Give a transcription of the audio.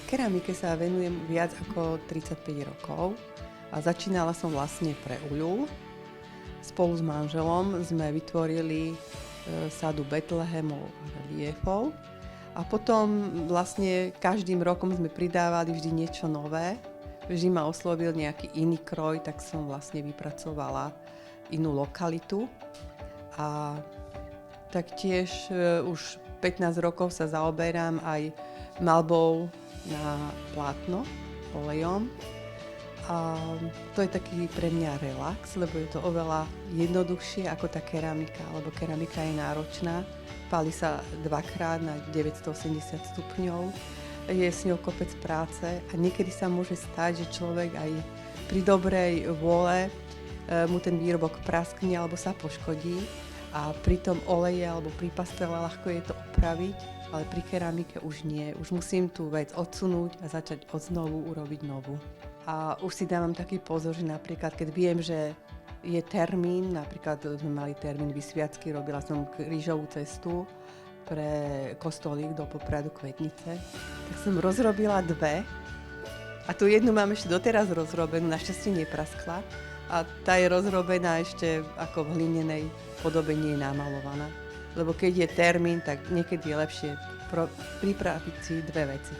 Keramike sa venujem viac ako 35 rokov a začínala som vlastne pre uľu. Spolu s manželom sme vytvorili sadu Betlehemov a reliefov a potom vlastne každým rokom sme pridávali vždy niečo nové. Vždy ma oslovil nejaký iný kroj, tak som vlastne vypracovala inú lokalitu a taktiež už 15 rokov sa zaoberám aj malbou na plátno olejom. A to je taký pre mňa relax, lebo je to oveľa jednoduchšie ako tá keramika, lebo keramika je náročná. Páli sa dvakrát na 980 stupňov, je s ňou kopec práce a niekedy sa môže stať, že človek aj pri dobrej vôle mu ten výrobok praskne alebo sa poškodí a pri tom oleje alebo pri pastele ľahko je to opraviť, ale pri keramike už nie. Už musím tú vec odsunúť a začať odznovu urobiť novú. A už si dávam taký pozor, že napríklad, keď viem, že je termín, napríklad sme mali termín vysviacky, robila som krížovú cestu pre kostolík do Popradu Kvetnice, tak som rozrobila dve a tú jednu mám ešte doteraz rozrobenú, našťastie nepraskla a tá je rozrobená ešte ako v hlinenej podobe, nie je namalovaná. Lebo keď je termín, tak niekedy je lepšie pripraviť si dve veci.